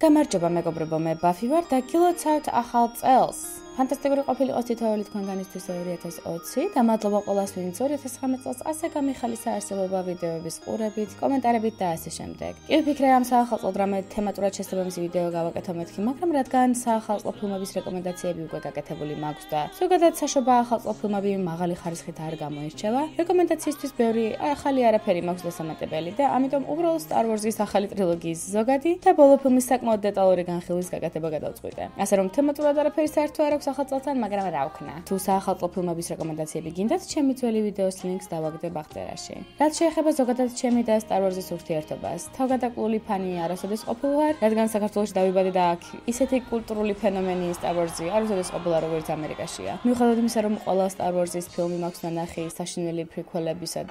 გამარჯობა მეგობრებო, მე Buffy ვარ და გილოცავთ ახალ წელს. Ფანტასტიკური ყოფილიყოს თითოეული თქვენგანისთვის 2020 და მადლობა ყველას, ვინც 2019 წელს ასე გამიხალისა არსებობა ვიდეოების ყურებით, კომენტარებით და ასე შემდეგ. კი ვფიქრე ამ საახალწლო დრამე თემატურად შესაბამისი ვიდეო გავაკეთო მეთქი, მაგრამ რადგან საახალწლო ფილმების რეკომენდაციები უკვე გაკეთებული მაქვს და ზოგადად საშობა-ახალწლო ფილმები მაღალი ხარისხით არ გამოირჩევა, რეკომენდაციისთვის ბევრი ახალი არაფერი მაქვს დასამატებელი და ამიტომ უბრალოდ Star Wars-ის ახალი ტრილოგიის ზოგადი და ბოლო ფილმის საკმაოდ დეტალური განხილვის გაკეთება გადავწყვიტე. ასე რომ თემატურად არაფერი საერთო არ აქვს ახალწლთან, მაგრამ რა ვქნა. თუ საახალწლო ფილმების რეკომენდაციები გინდათ, ჩემი ძველი ვიდეოს ლინკს დავაგდებ აღწერაში. რაც შეეხება ზოგადად ჩემი და Star Wars-ის ურთიერთობას, თავგადაკლული ფანი არასოდეს ყოფილ ვარ, რადგან საქართველოში დავიბადე და აქ ისეთი კულტურული ფენომენი Star Wars-ი არასოდეს ყოფილა როგორც ამერიკაშია. მიუხედავად იმისა, რომ ყველა Star Wars-ის ფილმი მაქვს ნანახი საშინელი პრიკველებისა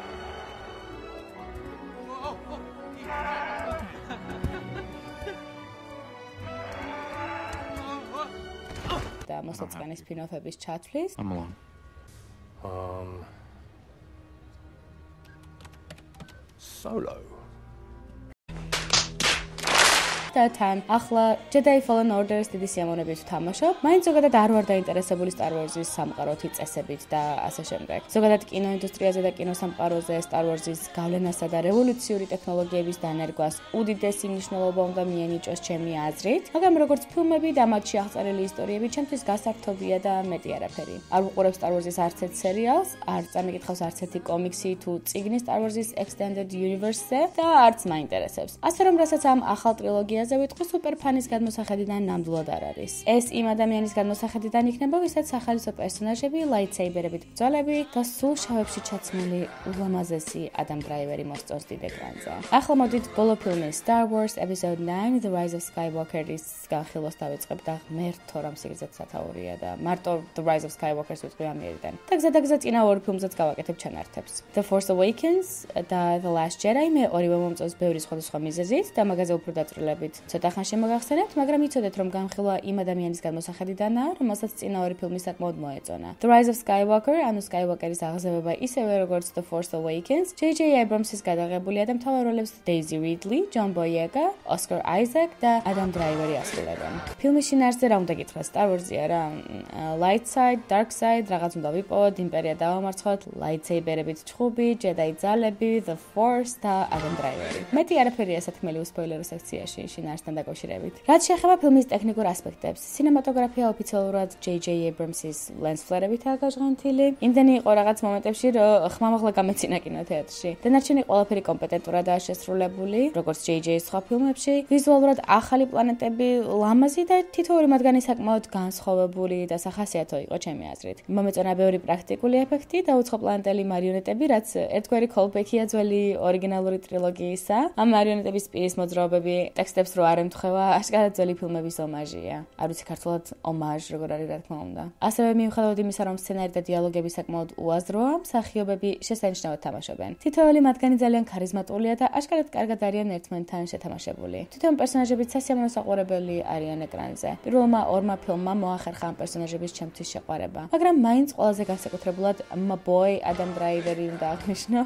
და მოსაწყენის სპინ-ოფების ჩათვლის. I'm alone. Solo. და თან ახლა Jedi Fallen Order-ის დიდი სიამოვნებით ვთამაშობ. მაინც ზოგადად არ ვარ დაინტერესებული Star Wars-ის სამყაროთი წესებით და ასე შემდეგ. ზოგადად კინოინდუსტრიაზე და კინოსამყაროზე Star Wars-ის გავლენასა და რევოლუციური ტექნოლოგიების დანერგვას უდიდესი მნიშვნელობა უნდა მიენიჭოს ჩემი აზრით, მაგრამ როგორც ფილმები და მათში აღწერილი ისტორიები ჩემთვის გასართობია და მეტი არაფერი. არ ვუყურებ Star Wars-ის არც ერთ სერიალს, არ წამიკითხავს არც ერთი კომიქსი თუ წიგნი Star Wars-ის Extended Universe-ზე და არც მაინტერესებს. ასე რომ რასაც ამ ახალ ტრილოგიაზე ვიტყვი სუპერფანის გადმოსახედიდან ნამდვილად არ არის. ეს იმ ადამიანის გადმოსახედიდან იქნება, ვისაც სახალისო პერსონაჟები, ლაიტსეიბერებით ბრძოლები და სულ შავებში ჩაცმული ულამაზესი ადამ დრაივერი მოსწონს დიდ ეკრანზე. ახლა მოდით ბოლო ფილმის Star Wars Episode 9 The Rise of Skywalker-ის განხილვას დავიწყებ და ღმერთო რამ სიგრძეთ სათაურია და მარტო The Rise of Skywalker-ს ვიტყვი ამიერიდან. და გზადაგზა წინა ორი ფილმზეც გავაკეთებ ჩანართებს. The Force Awakens და The Last Jedi მე ორივე მომწონს ბევრი სხვადასხვა მიზეზით და მაგაზე უფრო დაწვრილებით ცოტა ხანში მოგახსენებთ, მაგრამ იცოდეთ, რომ განხილვა იმ ადამიანის გადმოსახედიდანაა, რომელსაც წინა ორი ფილმი საკმაოდ მოეწონა. The Rise of Skywalker, ანუ Skywalker-ის აღზევება, ისევე როგორც The Force Awakens, J.J. Abrams-ის გადაღებულია და მთავარ როლებს Daisy Ridley, John Boyega, Oscar Isaac და Adam Driver-ი ასრულებენ. ფილმის შინაარსზე რა უნდა გითხრათ? Star Wars-ია რა. Light side, dark side, რაღაც უნდა ვიპოვოთ, იმპერია დავამარცხოთ, lightsaber-ებით ჩხუბი, Jedi ძალები, The Force და Adam Driver-ი. მეტი არაფერია სათქმელი უსპოილერო სექციაში. შინაარსთან დაკავშირებით. რაც შეეხება ფილმის ტექნიკურ ასპექტებს, სინემატოგრაფია ოფიციალურად J.J. Abrams-ის lens flare-ებითაა გაჟღენთილი. იმდენი იყო რაღაც მომენტებში, რომ ხმამაღლა გამეცინა კინოთეატრში. დანარჩენი ყველაფერი კომპეტენტურადაა შესრულებული, როგორც J.J.-ის სხვა ფილმებში. ვიზუალურად ახალი პლანეტები, ლამაზი და თითოეული მათგანი საკმაოდ განსხვავებული და სახასიათო იყო ჩემი აზრით. მომეწონა ბევრი პრაქტიკული ეფექტი და უცხოპლანეტელი მარიონეტები, რაც ერთგვარი callback-ია ძველი ორიგინალური ტრილოგიისა. ამ მარიონეტების პირის მოძრაობები ტექსტებს რო არ ემთხვევა, აშკარად ძველი ფილმების ომაჟია. არ ვიცი ქართულად ომაჟ როგორ არის რა თქმა უნდა. ასევე მიუხედავად იმისა, რომ სცენარი და დიალოგები საკმაოდ უაზროა, მსახიობები შესანიშნავად თამაშობენ. თითოეული მათგანი ძალიან ქარიზმატულია და აშკარად კარგად არიან ერთმანეთთან შეთამაშებული. თითოეული პერსონაჟებიც სასიამოვნო საყვარებელი არიან ეკრანზე. პირველმა ორმა ფილმმა მოახერხა ამ პერსონაჟების ჩემთვის შეყვარება, მაგრამ მაინც ყველაზე განსაკუთრებულად my boy Adam Driver-ი უნდა აღნიშნო.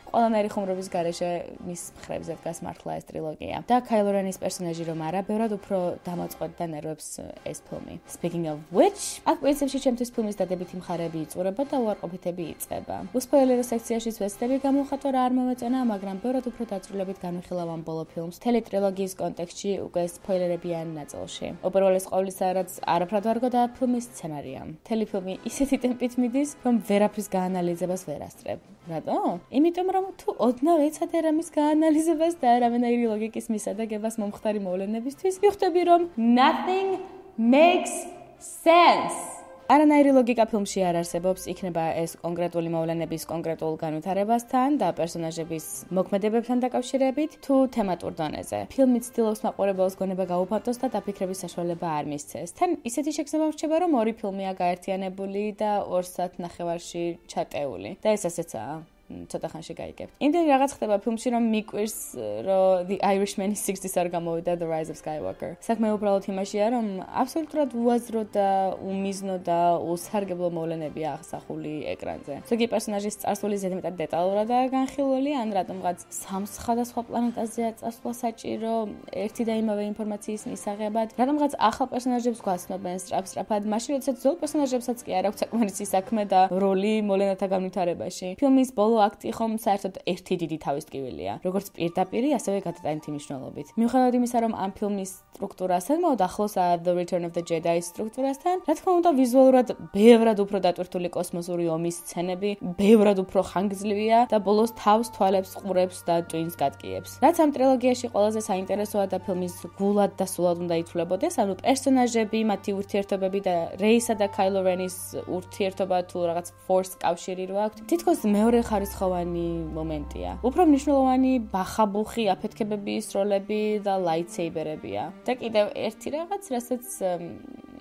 ყველანაირი ხუმრობის გარეშე მის მხრებზე დგას მართლა ეს ტრილოგია. და Kylo Ren-ის პერსონაჟი რომ არა, ბევრად უფრო დამოწყვეტდა ნერვებს ეს ფილმი. Speaking of which, აქ პრინციპში ჩემთვის ფილმის დადებითი მხარეები იწურება და უარყოფითები იწყება. უსპოილერო სექციაში ვეცდები გამოვხატო რა არ მომეწონა, მაგრამ ბევრად უფრო დაწვრილებით განვიხილავ ამ ბოლო ფილმს. მთელი ტრილოგიის კონტექსტში უკვე სპოილერებიან ნაწილში. უპირველეს ყოვლისა, რაც არაფრად ვარგო და ფილმის სცენარია. მთელი ფილმი ისეთი ტემპით მიდის, რომ ვერაფრის გაანალიზებას ვერ ასწრებ. რატო? იმიტომ რომ თუ ოდნავ ეცადე რამის გაანალიზებას და არავენაირი ლოგიკის მისადაგებას მომხდარი მოვლენებისთვის, ვიხდები რომ nothing makes sense. არანაირი ლოგიკა ფილმში არ არსებობს, იქნება ეს კონკრეტული მოვლენების კონკრეტულ განვითარებასთან და პერსონაჟების მოქმედებებთან დაკავშირებით, თუ თემატურ დონეზე. ფილმი ცდილობს მაყურებელს გონება გაუფართოს და დაფიქრების საშუალება არ მისცეს. თან ისეთი შექმნა რჩება, რომ ორი ფილმია გაერთიანებული და 2 საათ ნახევარში ჩატეული. და ეს ასეცაა. ცოტა ხანში გაიგებთ. იმდენი რაღაც ხდება ფილმში, რომ მიკვირს, რომ The Irishman-ის 60-ს არ გამოვიდა The Rise of Skywalker. საქმე უბრალოდ იმაშია, რომ აბსოლუტურად უაზრო და უმიზნო და უსარგებლო მოვლენებია აღსახული ეკრანზე. ზოგი პერსონაჟის წარსული ზედმეტად დეტალურადაა განხილვილი, ან რატომღაც სამ სხვადასხვა პლანეტაზეა წასვლა საჭირო ერთი და იმავე ინფორმაციის მისაღებად. რატომღაც ახალ პერსონაჟებს გვაცნობენ სწრაფად, მაშინ როდესაც ძველ პერსონაჟებსაც კი არ აქვს საკმარისი საქმე და როლი მოვლენათა განვითარებაში. ფილმის ბოლო აქტი ხომ საერთოდ ერთი დიდი თავისტკივილია, როგორც პირდაპირი, ასევე გადატანითი მნიშვნელობით. მიუხედავად იმისა, რომ ამ ფილმის სტრუქტურა საკმაოდ ახლოსაა The Return of the Jedi სტრუქტურასთან, რა თქმა უნდა, ვიზუალურად ბევრად უფრო დატვირთული კოსმოსური ომის სცენები, ბევრად უფრო ხანგრძლივია და ბოლოს თავს თვალებს ყურებს და ტვინს გადკიებს. რაც ამ ტრილოგიაში ყველაზე საინტერესოა და ფილმის გულად და სულად უნდა ითვლებოდეს, ანუ პერსონაჟები, მათი ურთიერთობები და რეისა და Kylo Ren-ის ურთიერთობა თუ რაღაც Force კავშირი რო აქვს, თითქოს მეორე ხარისხოვანი მომენტია. უფრო მნიშვნელოვანი ბახაბუხი აფეთქებების როლები და lightsaber-ებია. და კიდევ ერთი რაღაც, რასაც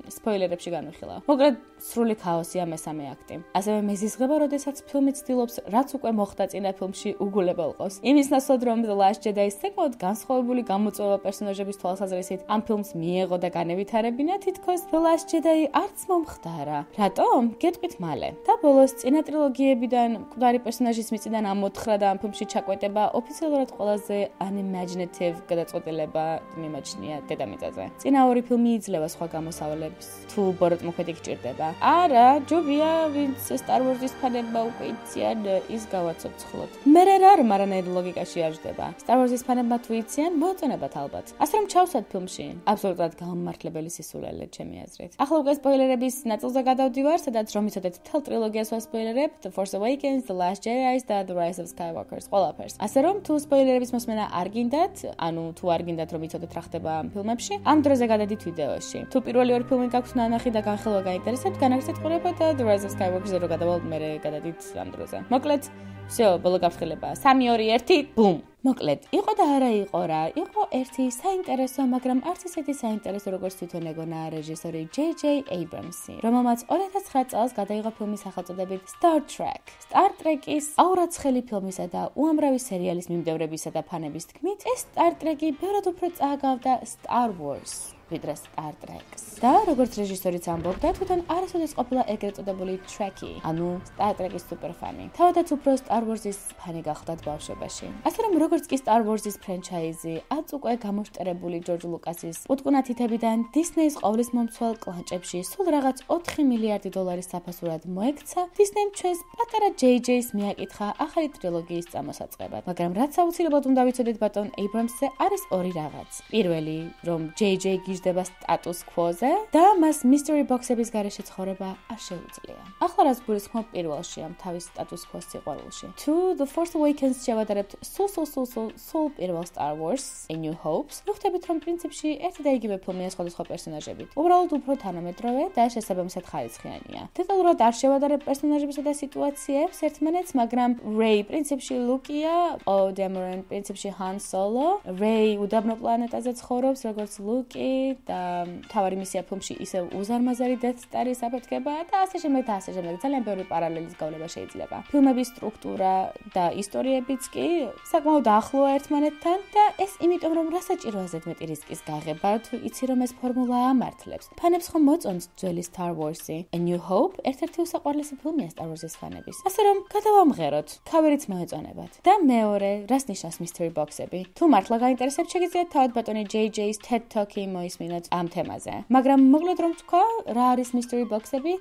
სპოილერებში განვიხილა. მოკლედ, სრული ქაოსია მესამე აქტი. ასევე მეზიზღება, როდესაც ფილმი ცდილობს, რაც უკვე მოხდა წინა ფილმში, უგულებელყოს. იმის ნაცვლად, რომ The Last Jedi-ის საკმაოდ განსხვავებული გამოწვევა პერსონაჟების თვალსაზრისით ამ ფილმს მიეღო და განევითარებინა, თითქოს The Last Jedi არც მომხდარა. რატომ? გეტყვით მალე. და ბოლოს წინა ტრილოგიებიდან მკვდარი პერსონაჟის მიწიდან ამოთხრა და ამ ფილმში ჩაკვეტება ოფიციალურად ყველაზე unimaginative გადაწყვეტილება მიმაჩნია დედამიწაზე. წინა ორი ფილმი იძლევა სხვა გამოსავლებს, თუ ბოროტმოქმედი გჭირდება. არა, ჯობია, ვინც Star Wars-ის ფანებმა უკვე იციან, ის გავაცოცხლოთ. მე რა რომ არანაირ ლოგიკაში არ ჯდება. Star Wars-ის ფანებმა თუ იციან, მოეწონებათ ალბათ. ასე რომ ჩავსვათ ფილმში. აბსოლუტურად გამომართლებელი სისულელე, ჩემი აზრით. ახლა უკვე სპოილერების ნაწილზე გადავდივარ, სადაც რომ იცოდეთ მთელ ტრილოგიას ვასპოილერებ, The Force Awakens, The Last Jedi და The Rise of Skywalker ყველაფერს. ასე რომ თუ სპოილერების მოსმენა არ გინდათ, ანუ თუ არ გინდათ რომ იცოდეთ რა ხდება ამ ფილმებში, ამ დროზე გადადით ვიდეოში. თუ პირველი ორი ფილმი გაქვთ ნანახი და განხილვა გაინტერესებთ, განაგრძეთ ყურება და The Rise of Skywalker-ზე რო გადავალთ, მერე გადადით ამ დროზე. მოკლედ, всё, ბოლო გაფრთხილება. 3 2 1, ბუმ. მოკლედ, იყო და არა იყო რა. იყო ერთი საინტერესო, მაგრამ არც ისეთი საინტერესო, როგორც თვითონ ეგონა რეჟისორი J.J. Abrams-ი, რომელმაც 2009 წელს გადაიღო ფილმის სახელწოდებით Star Trek. Star Trek-ის აურაცხელი ფილმისა და უამრავი სერიალის მიმდევრებისა და ფანების თქმით, ეს Star Trek-ი ბევრად უფრო წააგავდა Star Wars. ვიდრე Star Trek-ს. და როგორც რეჟისორიც ამბობდა, თვითონ არასოდეს ყოფილა ეგრეთ წოდებული Trekkie, ანუ Star Trek-ის სუპერფანი. თავადაც უფრო Star Wars-ის ფანი გახდათ ბავშვობაში. ასე რომ როგორც კი Star Wars-ის ფრენჩაიზი, აც უკვე გამოშტერებული ჯორჯ ლუკასის უტკუნათითებიდან Disney-ის ყოვლის მომცველ კლანჭებში სულ რაღაც 4 მილიარდი დოლარის საფასურად მოექცა, Disney-მ ჩვენს პატარა JJ-ს მიაკითხა ახალი ტრილოგიის წამოსაწყებად. მაგრამ რაც აუცილებლად უნდა ვიცოდეთ ბატონ Abrams-ზე არის ორი რაღაც. პირველი, რომ JJ დება status quo-ზე და მას mystery box-ების გარეშე ცხოვრება არ შეუძლია. ახლა რაც გულისხმობ პირველში ამ თავის status quo-ს სიყვარულში. თუ The Force Awakens შევადარებთ სულ პირველ Star Wars, A New Hopes, ვხვდებით რომ პრინციპში ერთი და იგივე ფილმია სხვადასხვა პერსონაჟებით. უბრალოდ უფრო თანამედროვე და შესაბამისად ხარისხიანია. დეტალურად არ შევადარებ პერსონაჟებსა და სიტუაციებს ერთმანეთს, მაგრამ Rey პრინციპში Luke-ია, Poe Dameron პრინციპში Han Solo, Rey უდაბნო პლანეტაზე ცხოვრობს როგორც Luke და თავარი მისია ფილმში ისევ უზარმაზარი Death Star-ის აფეთქება და ასე შემდეგ და ასე შემდეგ. ძალიან ბევრი პარალელის გავლება შეიძლება. ფილმების სტრუქტურა და ისტორიებიც კი საკმაოდ ახლოა ერთმანეთთან და ეს იმიტომ რომ რა საჭიროა ზედმეტი რისკის გაღება, თუ იცი რომ ეს ფორმულა ამართლებს. ფანებს ხომ მოწონთ ძველი Star Wars-ი. A New Hope ერთ-ერთი უსაყვარლესი ფილმია Star Wars-ის ფანების. ასე რომ გადავამღეროთ, ქავერიც მოეწონებათ. და მეორე, რას ნიშნავს mystery box-ები? თუ მართლა გაინტერესებთ, შეგიძლიათ თავად ბატონი JJ-ის TED Talk-ი მოისმინოთ ამ თემაზე. მაგრამ მოკლედ რომ თქვა, რა არის mystery box-ები?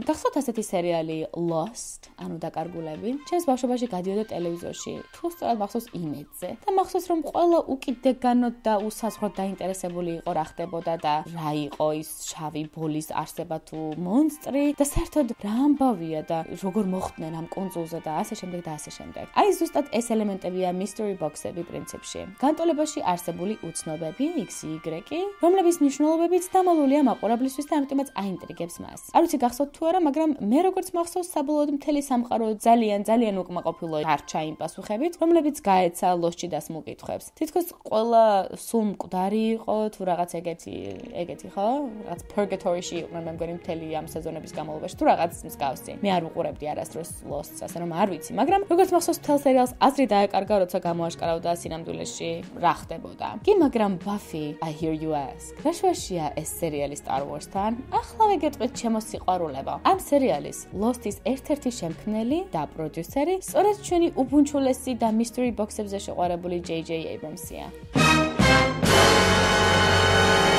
გახსოვთ ასეთი სერიალი Lost, ანუ დაკარგულები. ჩემს ბავშვობაში გადიოდა ტელევიზორში. თუ სწორად მახსოვს იმედზე. და მახსოვს რომ ყველა უკიდეგანოდ და უსაზღვროდ დაინტერესებული იყო რა ხდებოდა და რა იყო ის შავი ბოლის არსება თუ მონსტრი და საერთოდ რა ამბავია და როგორ მოხვდნენ ამ კონსოლზე და ასე შემდეგ და ასე შემდეგ. აი ზუსტად ეს ელემენტებია mystery box-ები პრინციპში. განტოლებაში არსებული უცნობები XY, რომლების მნიშვნელობებიც დამალულია მაყურებლისთვის და ამიტომაც აინტრიგებს მას. არ ვიცი გახსოვთ თუ არა, მაგრამ მე როგორც მახსოვს საბოლოოდ მთელი სამყარო ძალიან უკმაყოფილო დარჩა იმ პასუხებით, რომლებიც გაეცა გაეცა ლოსში დასმულ კითხვებს. თითქოს ყველა სულ მკვდარი იყო თუ რაღაც ეგეთი ხო? რაღაც purgatory-ში იყვნენ მე მგონი მთელი ამ სეზონების განმავლობაში თუ რაღაც მსგავსი. მე არ ვუყურებდი არასდროს Lost-ს, ასე რომ არ ვიცი, მაგრამ როგორც მახსოვს მთელ სერიალს აზრი დაეკარგა, როცა გამოაშკარავდა სინამდვილეში რა ხდებოდა. კი, მაგრამ Buffy, I hear you ask. რა შუაშია ეს სერიალი Star Wars-თან? ახლავე გეტყვით ჩემო სიყვარულებო. ამ სერიალის Lost-ის ერთ-ერთი შემქმნელი და პროდიუსერი სწორედ ჩვენი უბუნჩულესი და mystery box-ებზე შეყვარებული J.J. Abrams-ია.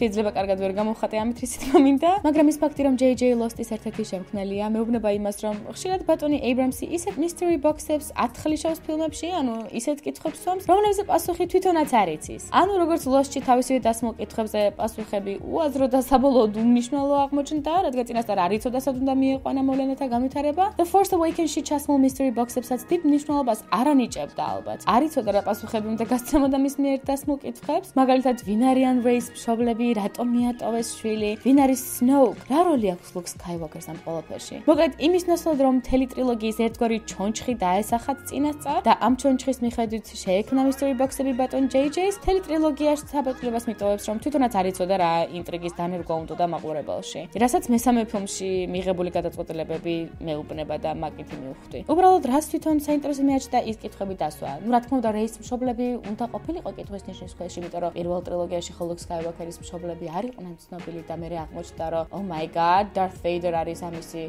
შეიძლება კარგად ვერ გამოვხატე ამით რისით მომინდა, მაგრამ ის ფაქტი რომ J.J. Lost-ის ერთ-ერთი შემქმნელია, მეუბნება იმას, რომ ხშირად ბატონი Abrams-ი ისეთ mystery box-ებს ათხლიშავს ფილმებში, ანუ ისეთ კითხვებს სვამს, რომლებზეც პასუხი თვითონაც არ იცის. ანუ როგორც Lost-ში თავისივე დასმულ კითხვებზე პასუხები უაზრო და საბოლოოდ უმნიშვნელო აღმოჩნდა, რადგან წინასწარ არ იცოდა სად უნდა მიიყვანა მოვლენათა განვითარება. The Force Awakens-ში ჩასმულ mystery box-ებსაც დიდ მნიშვნელობას არ ანიჭებდა ალბათ. არ იცოდა რა პასუხები უნდა გასცემოდა მის მიერ დასმულ კითხვებს, მაგალითად ვინ არიან Rey-ის მშობლები, რატომ მიატოვეს შვილი, ვინ არის Snoke, რა როლი აქვს Luke Skywalker-ს ამ ყველაფერში. მოკლედ იმის ნაცვლად რომ მთელი ტრილოგიის ერთგვარი ჩონჩხი დაესახათ წინასწარ და ამ ჩონჩხის მიხედვით შეექმნა mystery box-ები ბატონ J.J.-ს, მთელი ტრილოგიაში საბოლოოს მიტოვებს რომ თვითონაც არ იცოდა რა ინტრიგის დანერგვა უნდა მაყურებელში. რასაც მესამე ფილმში მიღებული გადაწყვეტილებები მეუბნება და მაგითი მივხვდი. უბრალოდ რას თვითონ საინტერესო მიაჩნდა ის კითხვები დასვა. რა თქმა უნდა Rey-ის მშობლები უნდა ყოფილიყო კითხვის ნიშნის ქვეშ, იმიტომ რომ პირველ ტრილოგიაში Luke Skywalker-ის მშობლები არ იყვნენ ცნობილი და მე აღმოჩნდა რომ oh my god Darth Vader არის ამისი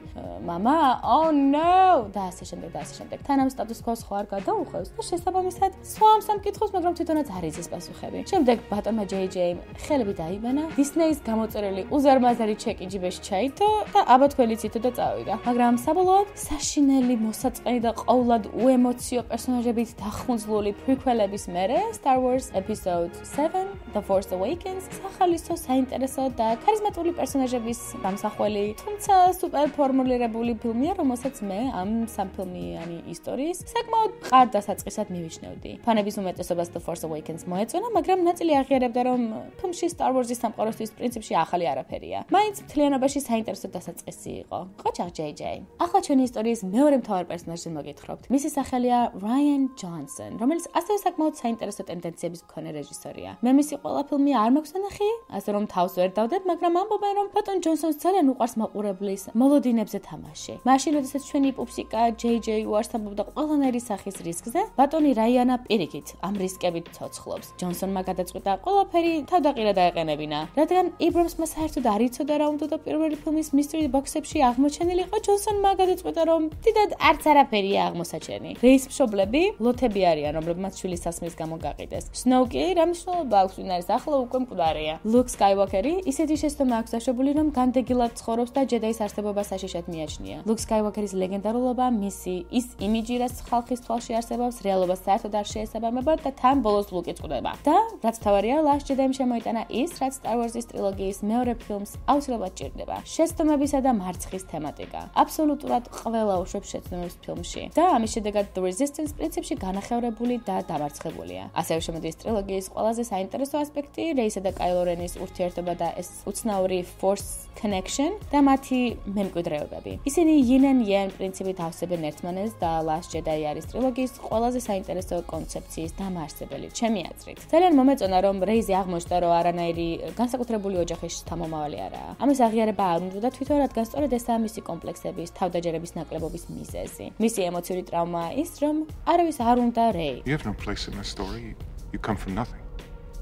მამა oh no და ასე შემდეგ. თან ამ სტატუს quo-ს ხო არ გადაუხევს და შესაბამისად სვამს ამ კითხვას, მაგრამ თვითონაც არ იცის პასუხები. შემდეგ ბატონმა J.J. ხელები დაიბანა, Disney-ის გამოწერილი უზარმაზარი ჩეკი ჯიბეში ჩაიდო და აბა თქვენი ცითო და წავიდა. მაგრამ საბოლოოდ საშინელი, მოსაწყენი და ყოვლად უემოციო პერსონაჟებით დახმუძლული პრიკველების მერე Star Wars Episode 7 The Force Awakens სახალისო, საინტერესო და ქარიზმატული პერსონაჟების გამსახველი, თუმცა სუპერ ფორმულირებული ფილმია, რომელსაც მე ამ სამფილმიანი ისტორიის საკმაოდ მყარ დასაწყისად მივიჩნევდი. ფანების უმეტესობას The Force Awakens მოეწონა, მაგრამ ნაწილი აღიარებდა, რომ ფილმში Star Wars-ის სამყაროსთვის პრინციპში ახალი არაფერია. მაინც მთლიანობაში საინტერესო დასაწყისი იყო. ყოჩაღ J.J. ახლა ჩვენი ისტორიის მეორე მთავარ პერსონაჟზე მოგითხრობთ. მისი სახელია Rian Johnson, რომელიც ასევე საკმაოდ საინტერესო ტენდენციების მქონე რეჟისორია. მე მისი ყველა ფილმი არ მაქვს ნახი, ასე რომ თავს ვერ დავდებ, მაგრამ ამბობენ, რომ ბატონ ჯონსონს ძალიან უყვარს მაყურებლის მოლოდინებზე თამაში. მაშინ, როდესაც ჩვენი პუპსიკა J.J. უარსებობდა ყველანაირი სახის რისკზე, ბატონი რაიანა პირიქით ამ რისკებით ცოცხლობს. ჯონსონმა გადაწყვიტა ყველაფერი თავდაყირა დაეყენებინა, რადგან Abrams-მა საერთოდ არ იცოდა რა უნდა პირველი ფილმის mystery box-ებში აღმოჩენილიყო. ჯონსონმა გადაწყვიტა, რომ დიდად არც არაფერია აღმოსაჩენი. Rey-ის მშობლები ლოთები არიან, რომლებმაც შვილის სასმის გამო გაყიდეს. Snoke რა მნიშვნელობა აქვს, ვინ არის ახლა უკვე მკვდარია. Luke Skywalker-ი ისეთი შეცდომა აქვს დაშვებული, რომ განდეგილად ცხოვრობს და ჯედაის არსებობა საშიშად მიაჩნია. Luke Skywalker-ის ლეგენდარულობა, მისი ის იმიჯი, რაც ხალხის თვალში არსებობს, რეალობას საერთოდ არ შეესაბამება და თან ბოლოს ლუკი წყვდება. და რაც თავარია, Last Jedi-მ შემოიტანა ის, რაც Star Wars-ის ტრილოგიის მეორე ფილმს აუცილებლად ჭირდება. შეცდომებისა და მარცხის თემატიკა. აბსოლუტურად ყველა უშვებს შეცდომებს ფილმში. და ამის შედეგად The Resistance პრინციპში განახევრებული და დამარცხებულია. ასევე შემოდის ტრილოგიის ყველაზე საინტერესო ასპექტი, Rey-სა და Kylo Ren-ის ურთიერთობა და ეს უცნაური Force connection და მათი მემკვიდრეობები. ისინი Yin and Yang პრინციპით ავსებენ ერთმანეთს და Last Jedi არის ტრილოგიის ყველაზე საინტერესო კონცეფციის დამაარსებელი, ჩემი აზრით. ძალიან მომეწონა, რომ Rey-ზე აღმოჩნდა, რომ არანაირი განსაკუთრებული ოჯახის შთამომავალი არაა. ამის აღიარება არ უნდა თვითონ, რადგან სწორედ ესაა მისი კომპლექსების, თავდაჯერების ნაკლებობის მიზეზი. მისი ემოციური ტრავმა ის, რომ არავის არ უნდა Rey. You have no place in this story. You come from nothing.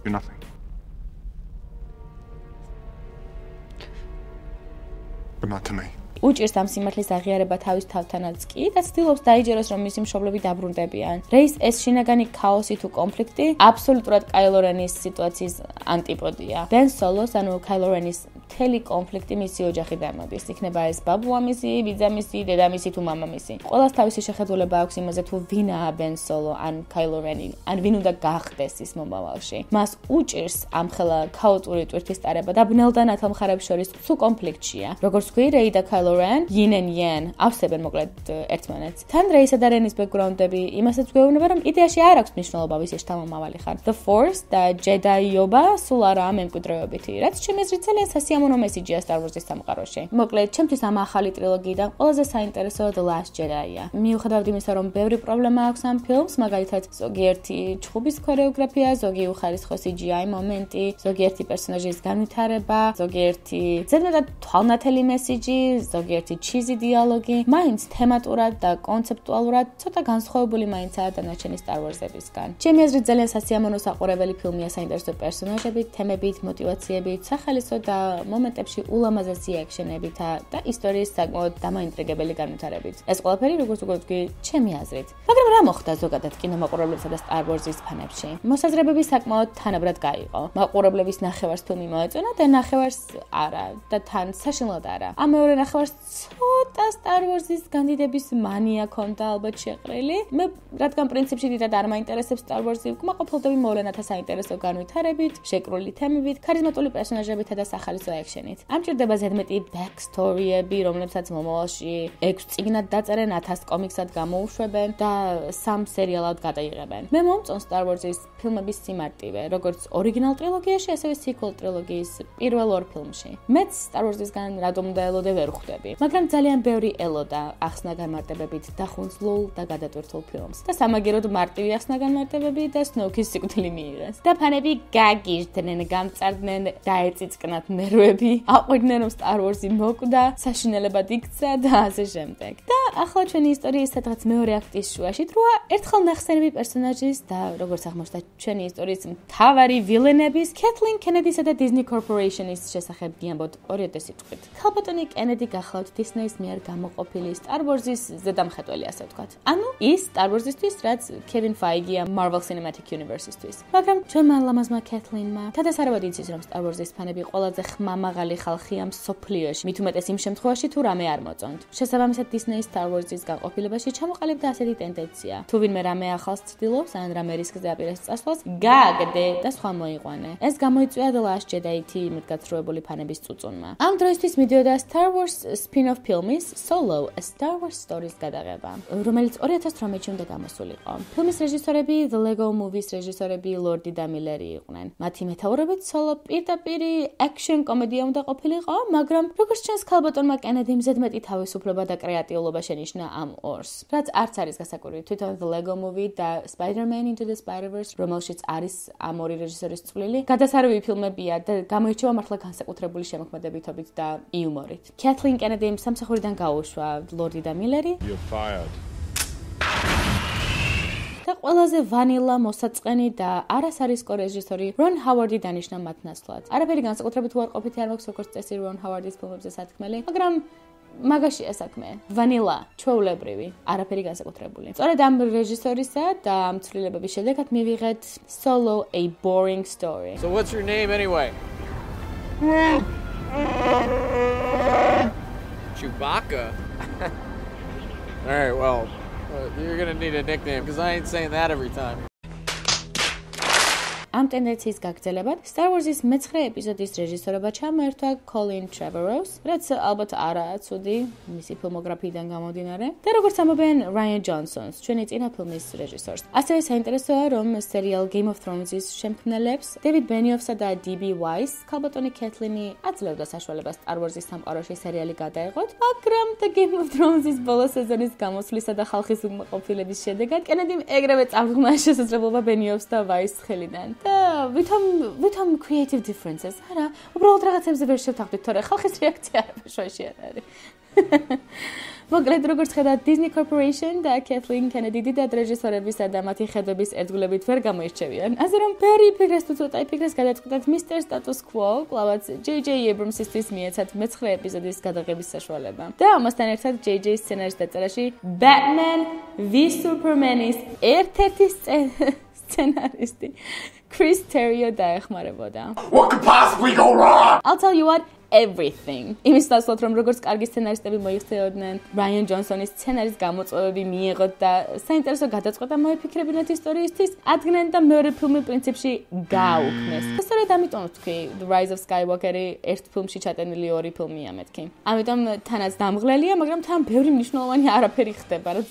You're nothing. But not to me. უჭირს ამ სიმართლის აღიარება თავის თავთანაც კი და ცდილობს დაიჯეროს, რომ მისი მშობლები დაბრუნდებიან. Rey-ის ეს შინაგანი ქაოსი თუ კონფლიქტი აბსოლუტურად Kylo Ren-ის სიტუაციის ანტიპოდია. Ben Solo-ს, ანუ Kylo Ren-ის მთელი კონფლიქტი მისი ოჯახი დამოდის. იქნება ეს ბაბუამისი, ბიძამისი, დედამისი თუ მამამისი. ყველას თავისი შეხედულება აქვს იმაზე, თუ ვინაა Ben Solo ან Kylo Ren-ი, ან ვინ უნდა გახდეს ის მომავალში. მას უჭირს ამხელა ქაოტური ტვირთის ტარება და ბნელდან ათამხარებს შორის თუ კონფლიქტშია. როგორც ვთქვი, Rey და Kylo Ren, Yin and Yang ავსებენ მოკლედ ერთმანეთს. თან Rey-სა და Ren-ის ბექგრაუნდები იმასაც გვეუბნება, რომ იდეაში არ აქვს მნიშვნელობა ვის შთამომავალი ხარ. The Force და Jedi-ობა სულ არაა მემკვიდრეობითი, რაც ჩემი აზრით ძალიან სასიამოვნო სასიამოვნო მესიჯია Star Wars-ის სამყაროში. მოკლედ, ჩემთვის ამ ახალი ტრილოგიიდან ყველაზე საინტერესოა The Last Jedi-ა. მიუხედავად იმისა, რომ ბევრი პრობლემა აქვს ამ ფილმს, მაგალითად, ზოგიერთი ჩხუბის ქორეოგრაფია, ზოგი უხარისხო CGI მომენტი, ზოგიერთი პერსონაჟის განვითარება, ზოგიერთი ზედმეტად თვალნათელი მესიჯი, ზოგიერთი ჩიზი დიალოგი, მაინც თემატურად და კონცეპტუალურად ცოტა განსხვავებული მაინცაა დანარჩენი Star Wars-ებისგან. ჩემი აზრით ძალიან სასიამოვნო საყურებელი ფილმია საინტერესო პერსონაჟებით, თემებით, მოტივაციებით, სახალისო და მომენტებში ულამაზესი ექშენებით და ისტორიის საკმაოდ დამაინტრიგებელი განვითარებით. ეს ყველაფერი როგორც უკვე ვთქვი, ჩემი აზრით. მაგრამ რა მოხდა ზოგადად კინომაყურებლებსა და Star Wars-ის ფანებში? მოსაზრებები საკმაოდ თანაბრად გაიყო. მაყურებლების ნახევარს ფილმი მოეწონა და ნახევარს არა და თან საშინლად არა. ამ მეორე ნახევარს ცოტა Star Wars-ის განდიდების მანია ქონდა ალბათ შეყრილი. მე რადგან პრინციპში დიდად არ მაინტერესებს Star Wars-ი, კმაყოფილდები მოვლენათა საინტერესო განვითარებით, შეკრული თემებით, ქარიზმატული პერსონაჟებითა და სახალისო ექშენით. ამ ჭირდება ზედმეტი backstory-ები, რომლებსაც მომავალში 6 წიგნად დაწერენ, 1000 კომიქსად გამოუშვებენ და 3 სერიალად გადაიღებენ. მე მომწონს Star Wars-ის ფილმების სიმარტივე, როგორც ორიგინალ ტრილოგიაში, ასევე sequel ტრილოგიის პირველ ორ ფილმში. მეც Star Wars-ისგან რადომდა ელოდე ვერ ხვდები, მაგრამ ძალიან ბევრი ელოდა ახსნა განმარტებებით დახუნძლულ და გადატვირთულ ფილმს. და სამაგეროდ მარტივი ახსნა განმარტებები და Snoke-ის სიკვდილი მიიღეს. და ფანები გაგიჟდნენ, გამწარდნენ, დაეწიწკნათ ნერვები, აყვიდნენ რომ Star Wars-ი მოკვდა, საშინელებად იქცა და ასე შემდეგ. და ახლა ჩვენი ისტორიის სადღაც მეორე აქტის შუაში დროა ერთხელ ნახსენები პერსონაჟის და როგორც აღმოჩნდა ჩვენი ისტორიის მთავარი ვილენების Kathleen Kennedy-სა და Disney Corporation-ის შესახებ გიამბობთ ორიოდე სიტყვით. ქალბატონი კენედი გახლავთ Disney-ის მიერ გამოყოფილი Star Wars-ის ზედამხედველი, ასე ვთქვათ. ანუ ის Star Wars-ისთვის, რაც Kevin Feige-ია Marvel Cinematic Universe-ისთვის. მაგრამ ჩვენმა ლამაზმა Kathleen-მა თადასარავად იცის, რომ Star Wars-ის ფანები ყველაზე ხმამაღალი ხალხია მსოფლიოში, მით უმეტეს იმ შემთხვევაში, თუ რამე არ მოწონთ. შესაბამისად, Disney Star Wars-ის განყოფილებაში ჩამოყალიბდა ასეთი ტენდენცია. თუ ვინმე რამე ახალს ცდილობს, ან რამე რისკზე აპირებს წასვლას, გააგდე და სხვა მოიყვანე. ეს გამოიწვია The Last Jedi-ი იმედგაცრუებული ფანების წუწუნმა. ამ დროისთვის მიდიოდა Star Wars spin-off ფილმის Solo: A Star Wars Story-ს გადაღება, რომელიც 2018-ში უნდა გამოსულიყო. ფილმის რეჟისორები The Lego Movie-ის რეჟისორები ლორდი და მილერი იყვნენ. მათი მეთაურობით Solo პირდაპირი action კომედია უნდა ყოფილიყო, მაგრამ როგორც ჩანს ქალბატონმა კენედიმ ზედმეტი თავისუფლება და კრეატიულობა შენიშნა ამ ორს. რაც არც არის გასაკვირი, თვითონ The Lego Movie და Spider-Man Into the Spider-Verse, რომელშიც არის ამ ორი რეჟისორის წვლილი, გადასარევი ფილმებია და გამოირჩევა მართლა განსაკუთრებული შემოქმედებითობით და იუმორით. Kathleen Kennedy-მ სამსახურიდან გაუშვა ლორდი და მილერი. You're fired. და ყველაზე ვანილა მოსაწყენი და არასარისკო რეჟისორი რონ ჰავარდი დანიშნა მათ ნაცვლად. არაფერი განსაკუთრებით უარყოფითი არ მაქვს როგორც წესი რონ ჰავარდის ფილმებზე სათქმელი, მაგრამ მაგაში ესაქმე. ვანილა, ჩვეულებრივი, არაფერი განსაკუთრებული. სწორედ ამ რეჟისორისა და ამ ცვლილებების შედეგად მივიღეთ Solo: A Boring Story. So what's your name anyway? Chewbacca? All right, well, you're going to need a nickname because I ain't saying that every time. ამ ტენდენციის გაგრძელებად Star Wars-ის მე-9 ეპიზოდის რეჟისორობა ჩამოერთვა Colin Trevorrow's, რაც ალბათ არაა ცუდი მისი ფილმოგრაფიიდან გამომდინარე, და როგორც ამბობენ Rian Johnson's, ჩვენი წინა ფილმის რეჟისორს. ასევე საინტერესოა, რომ სერიალ Game of Thrones-ის შემქმნელებს David Benioff-სა და D.B. Weiss ქალბატონი Kathleen-ი აძლევდა საშუალებას Star Wars-ის სამყაროში სერიალი გადაეღოთ, მაგრამ The Game of Thrones-ის ბოლო სეზონის გამოსვლისა და ხალხის უკმაყოფილების შედეგად კენედიმ ეგრევე წარღვნა შესაძლებლობა Benioff-ს და Weiss-ს ხელიდან. და ვითომ creative differences. არა, უბრალოდ რაღაცებზე ვერ შევთანხმდით, თორე ხალხის რეაქცია არაფერში არ არის. მოკლედ, როგორც ხედავთ, Disney Corporation და Kathleen Kennedy დიდად რეჟისორებისა და მათი ხედვების ერთგულებით ვერ გამოირჩევიან. ასე რომ ბევრი იფიქრეს თუ ცოტა იფიქრეს გადაწყვეტათ Mr. Status Quo, კლავაც J.J. Abrams-ისთვის მიეცათ მე-9 ეპიზოდის გადაღების საშუალება. და ამასთან ერთად J.J.'s სცენარის დაწერაში Batman v Superman-ის ერთ-ერთი სცენარისტი Chris Terrio დაეხმარებოდა. What could possibly go wrong? I'll tell you what, everything. იმის ნაცვლად, რომ როგორც კარგი სცენარისტები მოიხსენიებდნენ, Rian Johnson-ის სცენარის გამოწვევები მიიღოთ და საინტერესო გადაწყვეტა მოიფიქრებინათ ისტორიისთვის, ადგენენ და მეორე ფილმი პრინციპში გააუქმეს. სწორედ ამიტომ ვთქვი, Rise of Skywalker-ი ერთ ფილმში ჩატენილი ორი ფილმია მეთქი. ამიტომ თანაც დამღლელია, მაგრამ თან ბევრი მნიშვნელოვანი არაფერი ხდება, რაც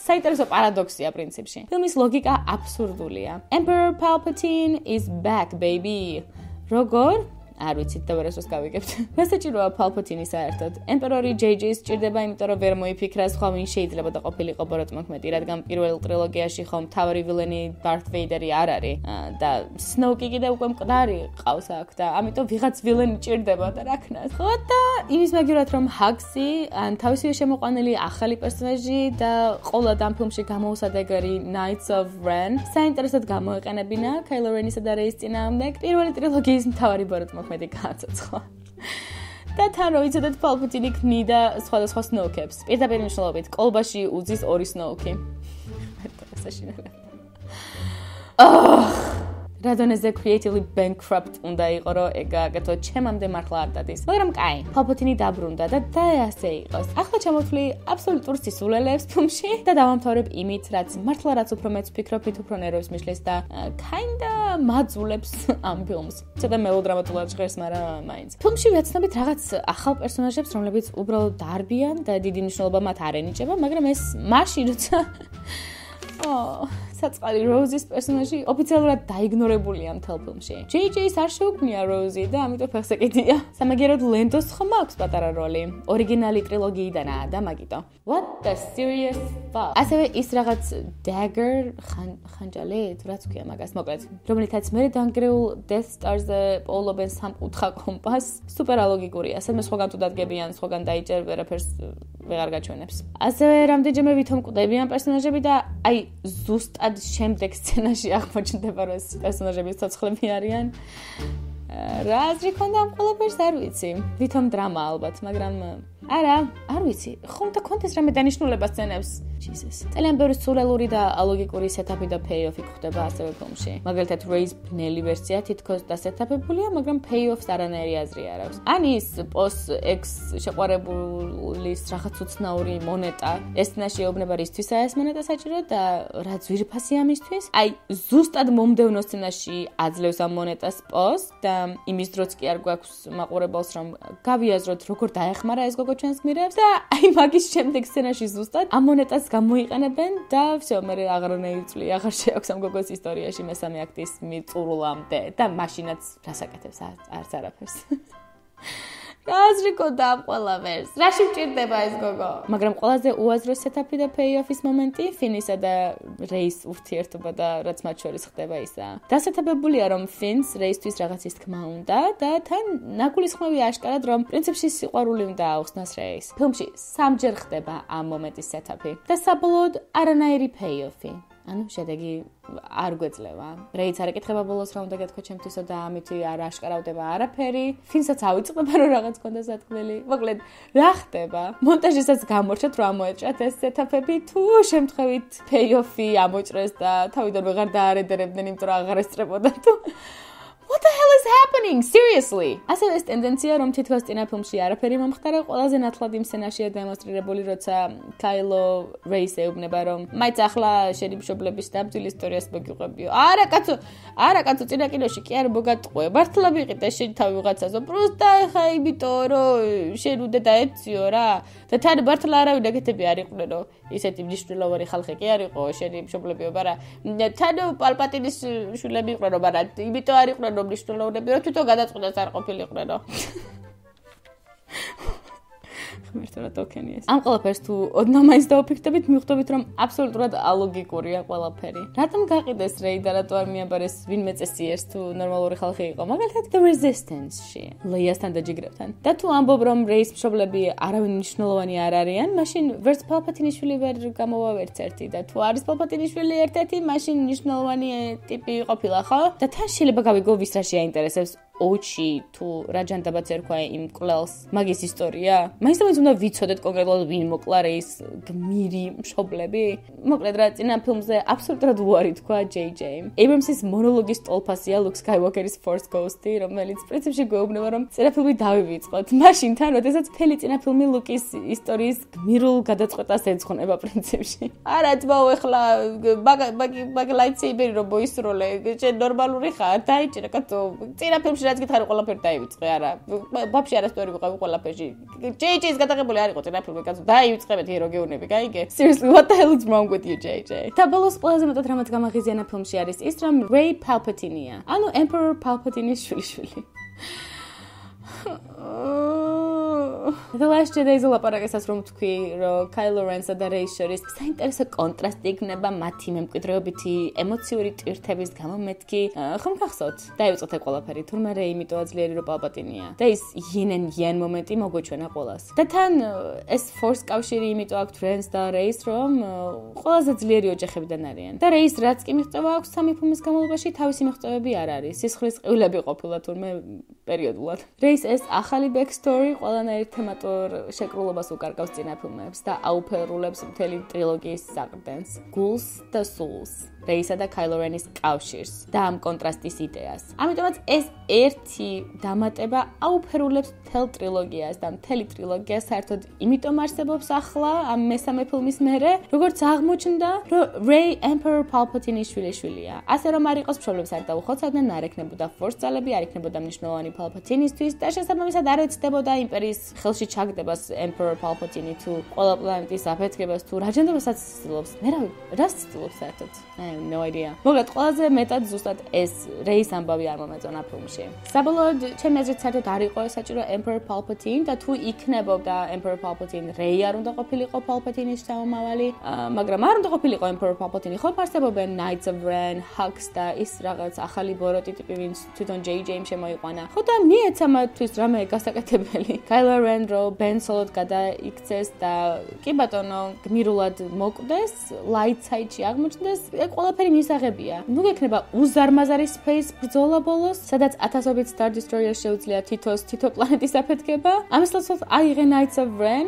საინტერესო პარადოქსია პრინციპში. ფილმის ლოგიკა აბსურდულია. Emperor Palpatine is back, baby. როგორ? არ ვიცით და ვერასდროს გავიგებთ. რა საჭიროა Palpatine საერთოდ? ემპერორი JJ-ს სჭირდება, იმიტომ რომ ვერ მოიფიქრა სხვა ვინ შეიძლება და ყოფილიყო ბოროტმოქმედი, რადგან პირველ ტრილოგიაში ხომ მთავარი ვილენი Darth Vader-ი არ არის და Snoke კიდე უკვე მკვდარი ყავს აქ და ამიტომ ვიღაც ვილენი ჭირდება და რა ქნას. ხო და იმის მაგივრად რომ Hux-ი ან თავისივე შემოყვანილი ახალი პერსონაჟი და ყოლა ამ ფილმში გამოუსადეგარი Knights of Ren საინტერესოდ გამოეყენებინა Kylo Ren-ისა და Rey-ის წინააღმდეგ პირველი ტრილოგიის მთავარი ბოროტმოქმედი გააცოცხლა. და თან რო იცოდეთ Palpatine ქმნიდა სხვადასხვა Snoke-ებს. პირდაპირ მნიშვნელობით კოლბაში უძის ორი Snoke-ი. რადონეზე creatively bankrupt უნდა იყო, რომ ეგ გააკეთო, ჩემამდე მართლა არ დადის. მაგრამ კაი, Palpatine დაბრუნდა და ასე იყოს. ახლა ჩამოთვლი აბსოლუტურ სისულელეებს ფილმში და დავამთავრებ იმით, რაც უფრო მეც ვფიქრობ, უფრო ნერვებს მიშლის და kinda მაძულებს ამ ფილმს. ცოტა მელოდრამატულად ჟღერს, მაგრამ მაინც. ფილმში ვეცნობით რაღაც ახალ პერსონაჟებს, რომლებიც უბრალოდ დარბიან და დიდი მნიშვნელობა მათ არ ენიჭება, მაგრამ ეს მაშინ როცა საწყალი Rose-ის პერსონაჟი ოფიციალურად დაიგნორებულია მთელ ფილმში. JJ-ს არ შეუქმნია Rose და ამიტომ ფეხზე კიდია. სამაგიეროდ Lando-ს ხომ აქვს პატარა როლი. ორიგინალი ტრილოგიიდანაა და მაგიტო. What the serious fuck? ასევე ის რაღაც dagger ხანჯალი, თუ რაც ქვია მაგას, მოკლედ, რომლითაც მე დანგრეულ Death Star-ზე პოულობენ სამკუთხა კომპას, სუპერ ალოგიკურია. სადმე სხვაგან თუ დადგებიან, სხვაგან დაიჭერ, ვერაფერს ვეღარ გაჩვენებს. ასევე რამდენჯერმე ვითომ კვდებიან პერსონაჟები და აი ზუსტად შემდეგ სცენაში აღმოჩნდება, რომ ეს პერსონაჟების ცოცხლები არიან. რა აზრი ქონდა ამ ყველაფერს არ ვიცი. ვითომ დრამა ალბათ, მაგრამ არა, არ ვიცი. ხომ და კონტექსტ რამე დანიშნულება სცენებს. Jesus. ძალიან ბევრი სურელური და ალოგიკური სეტაპი და pay-off-ი გვხდება ასევე ფილმში. მაგალითად, Rey-ის ბნელი ვერსია თითქოს დასეტაპებულია, მაგრამ pay-off-ს არანაირი აზრი არ აქვს. ან ის Pos X შეყვარებულის რაღაც უცნაური მონეტა, ესნაში ეუბნება რისთვისა ეს მონეტა საჭირო და რა ძვირფასი ამისთვის. აი, ზუსტად მომდევნო სცენაში აძლევს ამ მონეტას Pos და იმის დროც კი არ გვაქვს მაყურებელს რომ გავიაზროთ როგორ დაეხმარა ეს გოგო ჩვენს გმირებს და აი მაგის შემდეგ სცენაში ზუსტად ამ მონეტას გამოიყენებენ და всё, მე აღარანაირი წვლი აღარ შეაქვს ამ გოგოს ისტორიაში მესამე აქტის მიწურულამდე და მაშინაც რასაკეთებს არც არაფერს. გაზრიკოდა ამ ყველაფერს. რაში მჭირდება ეს გოგო? მაგრამ ყველაზე უაზრო სეტაპი და pay-off-ის მომენტი Finn-ისა და Rey-ის ურთიერთობა და რაც მათ შორის ხდება ისაა. დასათებებულია რომ Finn-ს Rey-ისთვის რაღაცის თქმა უნდა და თან ნაგულისხმევი აშკარად რომ პრინციპში სიყვარული უნდა აუხსნას Rey-ს. ფილმში სამჯერ ხდება ამ მომენტის სეტაპი და საბოლოოდ არანაირი pay-off-ი. ანუ შედეგი არ გვეძლევა. Rey-ც არ ეკითხება ბოლოს რა უნდა გეთქვა ჩემთვისო და ამითი არ აშკარავდება არაფერი. Finn-საც ავიწყდება რომ რაღაც კონდა სათქმელი. მოკლედ, რა ხდება? მონტაჟისაც გამორჩათ რომ ამოეჭრათ ეს სეტაპები თუ შემთხვევით pay-off-ი ამოჭრეს და თავიდან ვეღარ დაარედერებდნენ, იმიტომ რომ აღარ ესწრებოდა თუ What the hell is happening? Seriously? ასევე ეს ტენდენცია რომ თითქოს წინა ფილმში არაფერი მომხდარა, ყველაზე ნათლად იმ სცენაშია დემონსტრირებული, როცა Kylo Rey-ს ეუბნება რომ მაინც ახლა შენი მშობლების დამძილ ისტორიას მოგიყვებიო. არა კაცო, წინა კინოში კი არ მოგატყვე. მართლა ვიყიდე შენ თავი ვიღაცაზე. პროსტა ხა იმიტომ რომ შენ უნდა დაეციო რა. და თან მართლა არავინ ეგეთები არ იყვნენო. ისეთი მნიშვნელოვანი ხალხი კი არ იყო შენი მშობლებიო, მაგრამ თან Palpatine-ის შვილები იყვნენო, მაგრამ იმიტომ არ იყვნენო მნიშვნელოვნები, რომ თვითონ გადაწყვეტას არ ყოფილიყვნენო. ხმერთო რა ტოკენი ეს. ამ ყველაფერს თუ ოდნავ მაინც დავფიქრდებით, მიხვდებით რომ აბსოლუტურად ალოგიკურია ყველაფერი. რატომ გაყიდეს Rey და რატო არ მიაბარეს ვინმე წესიერს თუ ნორმალური ხალხი იყო? მაგალითად The Resistance-ში, Leia-სთან და ჯიგრებთან. და თუ ამბობ რომ Rey-ის მშობლები არავინ მნიშვნელოვანი არ არიან, მაშინ ვერც Palpatine-ის შვილი ვერ გამოვა ვერც ერთი და თუ არის Palpatine-ის შვილი ერთ-ერთი, მაშინ მნიშვნელოვანი ტიპი ყოფილა, ხო? და თან შეიძლება გავიგო ვის რა შეაინტერესებს ოჩი თუ რა ჯანდაბაც ერქვა იმ კვლელს მაგის ისტორია. მაინც უნდა ვიცოდეთ კონკრეტულად ვინ მოკლა Rey-ის გმირი მშობლები. მოკლედ რა წინა ფილმზე აბსოლუტურად უარი თქვა JJ. Abrams-ის მონოლოგის ტოლფასია Luke Skywalker-ის Force Ghost-ი, რომელიც პრინციპში გვეუბნება რომ წინა ფილმი დავივიწყოთ. მაშინ თან, როდესაც მთელი წინა ფილმი Luke-ის ისტორიის გმირულ გადაწყვეტას ეძღვნება პრინციპში. არა ძმაო, ეხლა მაგ lightsaber-ი რომ მოისროლე, შენ ნორმალური ხარ, დაიჭირე კაცო. წინა ფილმში რაც გითხარი ყველაფერი დაივიწყე, არა. Buffy არასწორი ვიყავი ყველაფერში. JJ-ის გადაღებული არ იყო წინა ფილმი, კაცო. დაივიწყებეთ ჰერო გეუნები, გაიგე? Seriously, what the hell is wrong with you, JJ? და ბოლოს ყველაზე მეტად რამაც გამაღიზიანა ფილმში არის ის, რომ Rey Palpatine-ია. ანუ Emperor Palpatine-ის შვილიშვილი. The Last Jedi-ზე ლაპარაკისას რომ თქვი, რომ Kylo Ren-სა და Rey შორის საინტერესო კონტრასტი იქნება მათი მემკვიდრეობითი ემოციური ტვირთების გამო მეთქი. ხომ გახსოვთ? დაივიწყოთ ეს ყველაფერი, თურმე Rey იმიტოა ძლიერი რომ პალპატინია. და ის yin and yang მომენტი მოგვეჩვენა ყველას. და თან ეს Force კავშირი იმიტო აქვს Ren-ს და Rey-ს, რომ ყველაზე ძლიერი ოჯახებიდან არიან. და Rey-ს რაც კი მიღწევა აქვს სამი ფილმის განმავლობაში, თავისი მიღწევები არ არის. სისხლის ყივლები ყოფილა თურმე პერიოდულად. Rey-ს ეს ახალი backstory ყველანაირ თემატურ შეკრულებას უკარგავს წინა ფილმებს და აუფერულებს მთელი ტრილოგიის საყრდენს. Ghouls და Souls. Rey-სა და Kylo Ren-ის კავშირს და ამ კონტრასტის იდეას. ამიტომაც ეს ერთი დამატება აუფერულებს მთელ ტრილოგიას და მთელი ტრილოგია საერთოდ იმიტომ არსებობს ახლა ამ მესამე ფილმის მერე, როგორც აღმოჩნდა, რომ Rey Emperor Palpatine-ის შვილიშვილია. ასე რომ არ იყოს პრობლემს არ დაუხოცავდნენ, არ ექნებოდა Force ძალები, არ ექნებოდა მნიშვნელოვანი Palpatine-ისთვის და შესაბამისად არ ეცდებოდა იმპერიის ხელში ჩაგდებას Emperor Palpatine თუ ყველა პლანეტის აფეთქებას თუ რაჯენდებასაც ცდილობს. მე რას ცდილობს საერთოდ? No idea. მოგეთ ყველაზე მეტად ზუსტად ეს Rey-ის ამბავი არ მომეწონა ფილმში. საბოლოოდ ჩემი აზრით საერთოდ არ იყო საჭირო Emperor Palpatine და თუ იქნებოდა Emperor Palpatine, Rey არ უნდა ყოფილიყო Palpatine-ის შთამომავალი, მაგრამ არ უნდა ყოფილიყო Emperor Palpatine. ხო არსებობენ Knights of Ren, Hux და ის რაღაც ახალი ბოროტი ტიპი, ვინც თვითონ JJ-მ შემოიყვანა. ხო და მიეცა მათთვის რამე გასაკეთებელი. Kylo Ren რო Ben Solo-თ გადაიქცეს და კი ბატონო, გმირულად მოკვდეს, light side-ში აღმოჩნდეს. ყველაფერი მისაღებია. ნუ გექნება უზარმაზარი space ბრძოლა ბოლოს, სადაც ათასობით Star Destroyer შეუძლია თითო პლანეტის აფეთქება. ამისლაცოთ აიღე Knights of Ren,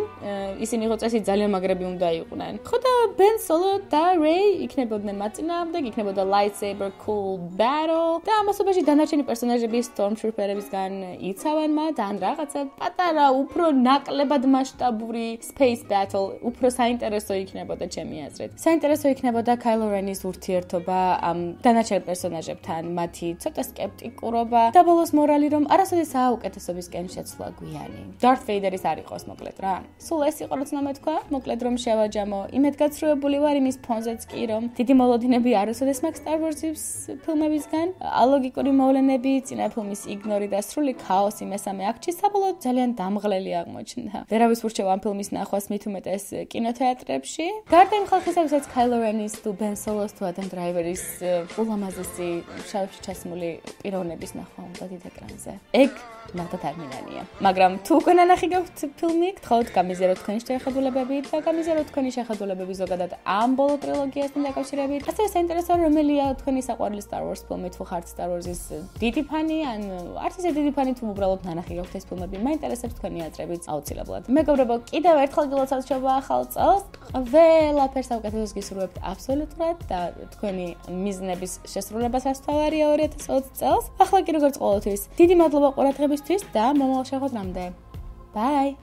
ისინი ხო წესი ძალიან მაგრები უნდა იყვნენ. ხო და Ben Solo და Rey იქნებოდნენ მათ წინააღმდეგ, იქნებოდა lightsaber cool battle და ამასობაში დანარჩენი პერსონაჟები Stormtrooper-ებისგან იცავენ მათ, ან რაღაცა პატარა, უფრო ნაკლებად მასშტაბური space battle, უფრო საინტერესო იქნებოდა ჩემი აზრით. საინტერესო იქნებოდა Kylo Ren-ის ურთიერთობა ამ დანარჩენ პერსონაჟებთან, მათი ცოტა სკეპტიკურობა და ბოლოს მორალი, რომ არასოდეს უკეთესობისკენ შეცვლა გვიანი. Darth Vader-ის არ იყოს მოკლედ რა. სულ ეს იყო რაც მეთქვა, მოკლედ რომ შევაჯამო. იმედგაცრუებული ვარ იმის ფონზეც კი, რომ დიდი მოლოდინები არასოდეს მაქვს Star Wars-ის ფილმებისგან, ალოგიკური მოვლენები, წინა ფილმის იგნორი და სრული ქაოსი მესამე აქტში საბოლოოდ ძალიან დამღლელი აღმოჩნდა. ვერავის ურჩევ ამ ფილმის ნახვას მით უმეტეს კინოთეატრებში. გარდა იმ ხალხისა, ვისაც Kylo Ren-ის თუ Ben Solo-ს თუ Adam Driver-ის ულამაზესი შავში ჩასმული პიროვნების ნახვა უნდა დიდ ეკრანზე. ეგ ნახოთ არ მინანია. მაგრამ თუ უკვე ნანახი გაქვთ ფილმი, გთხოვთ გამიზიაროთ თქვენი შეხედულებები და გამიზიაროთ თქვენი შეხედულებები ზოგადად ამ ბოლო ტრილოგიასთან დაკავშირებით. ასევე საინტერესოა რომელია თქვენი საყვარელი Star Wars ფილმი, თუ ხართ Star Wars-ის დიდი ფანი, ან არც ისე დიდი ფანი, თუ უბრალოდ ნანახი გაქვთ ეს ფილმები, მაინტერესებს თქვენი აზრებიც აუცილებლად. მეგობრებო, კიდევ ერთხელ გილოცავთ შობა-ახალ წელს. ყველაფერს საუკეთესოს გისურვებთ აბსოლუტურად და თქვენი მიზნების შესრულებას ასთავარია 2020 წელს. ახლა კი როგორც ყოველთვის, დიდი მადლობა ყურადღებისთვის და მომავალ შეხვედრამდე. Bye.